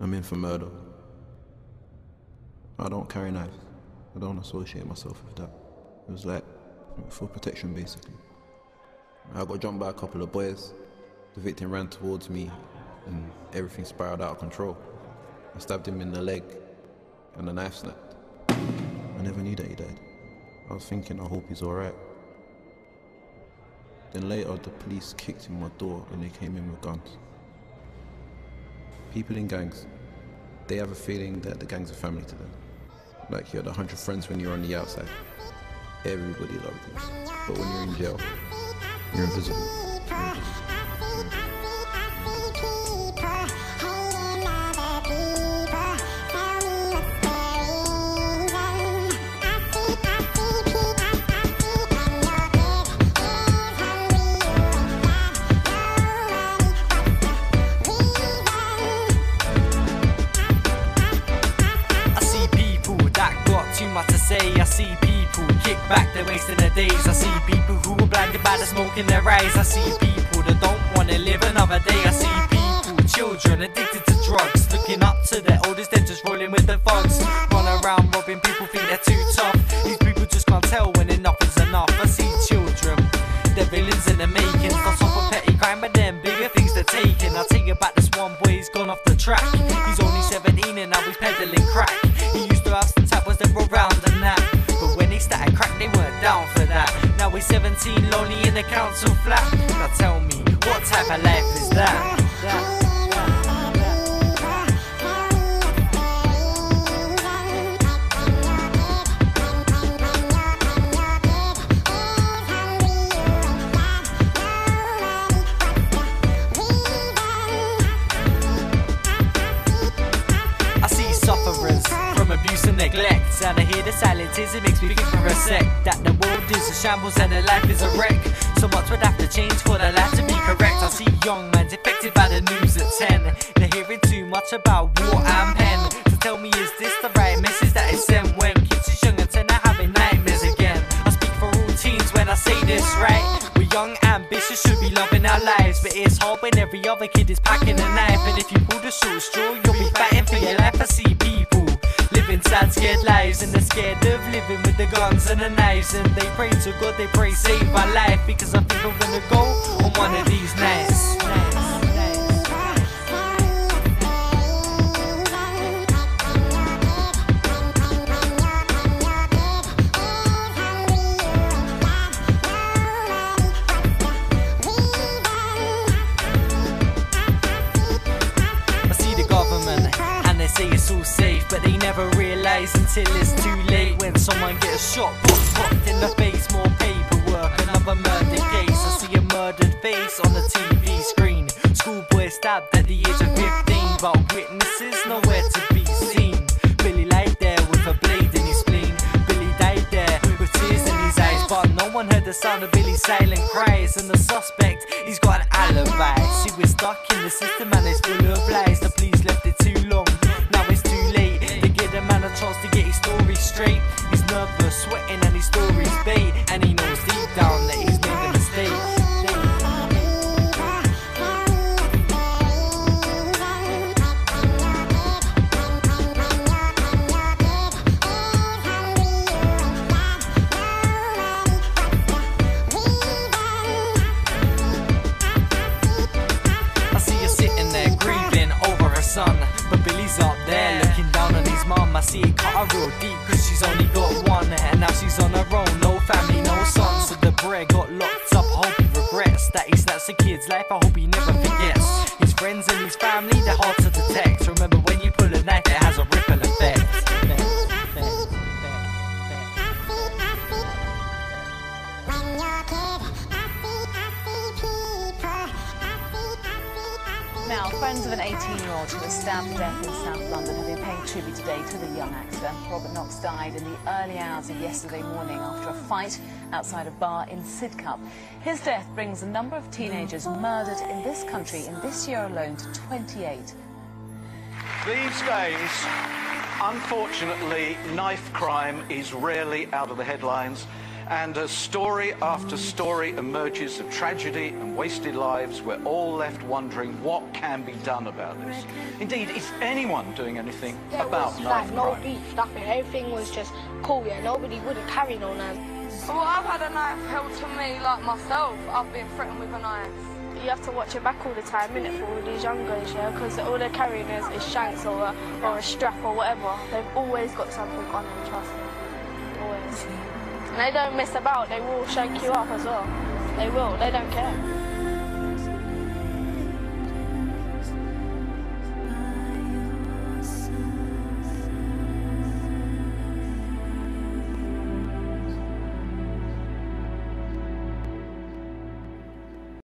I'm in for murder. I don't carry knives. I don't associate myself with that. It was like, for protection basically. I got jumped by a couple of boys. The victim ran towards me and everything spiraled out of control. I stabbed him in the leg and the knife snapped. I never knew that he died. I was thinking, I hope he's alright. Then later the police kicked in my door and they came in with guns. People in gangs, they have a feeling that the gang's a family to them. Like you had 100 friends when you're on the outside. Everybody loves you. But when you're in jail, you're invisible. I see people kick back, they're wasting their days. I see people who are blinded by the smoke in their eyes. I see people that don't want to live another day. I see people, children addicted to drugs, looking up to their elders, they're just rolling with the thugs. Run around robbing people, think they're too tough. These people just can't tell when enough is enough. I see children, they're villains in the making. Not some for petty crime, but then bigger things they're taking. I'll tell you about this one boy, he's gone off the track. He's only 17 and now he's peddling crack. He used to have some tappers that were round and that, but when he started crack they weren't down for that. Now he's 17, lonely in the council flat. Now tell me, what type of life is that? Abuse and neglect, and I hear the silence, it makes me think for a sec that the world is a shambles and the life is a wreck. So much would have to change for the life to be correct. I see young minds affected by the news at 10. They're hearing too much about war and pen. So tell me, is this the right message that is sent when kids as young as 10 are having nightmares again? I speak for all teens when I say this, right? We're young, ambitious, should be loving our lives, but it's hard when every other kid is packing a knife. And if you pull the short straw, you'll be fighting for your life. I see people living sad, scared lives, and they're scared of living with the guns and the knives. And they pray to God, they pray, save my life, because I think I'm gonna go on one of these nights. Say it's all safe, but they never realise until it's too late. When someone gets shot, popped in the face, more paperwork, another murder case. I see a murdered face on the TV screen. Schoolboy stabbed at the age of 15, but witnesses nowhere to be seen. Billy lied there with a blade in his spleen. Billy died there with tears in his eyes, but no one heard the sound of Billy's silent cries. And the suspect, he's got an alibi. See, we're stuck in the system and it's full of lies. The police left it too long. Now it's too late. They give the man a chance to get his story straight. He's nervous, sweating, and his story's bait. And he knows deep down that he's made a mistake. I see you sitting there grieving over a son, but Billy's up there looking down on his mum. I see it cut her real deep, cause she's only got one, and now she's on her own, no family, no son. So the boy got locked up, I hope he regrets that he snaps a kid's life, I hope he never forgets. His friends and his family, they're hard to detect. Remember, when you pull a knife, it has a ripple effect. Now, friends of an 18-year-old who was stabbed to death in South London have been paying tribute today to the young actor. Robert Knox died in the early hours of yesterday morning after a fight outside a bar in Sidcup. His death brings the number of teenagers murdered in this country in this year alone to 28. These days, unfortunately, knife crime is rarely out of the headlines. And as story after story emerges of tragedy and wasted lives, we're all left wondering what can be done about this. Indeed, is anyone doing anything about knife crime? No beef, nothing. Everything was just cool, yeah. Nobody would have carried no knife. Well, I've had a knife held to me like myself. I've been threatened with a knife. You have to watch your back all the time, innit, for all these young guys, yeah, because all they're carrying is shanks or a strap or whatever. They've always got something on them, trust me. Always. And they don't mess about, they will shank you up as well. They will, they don't care.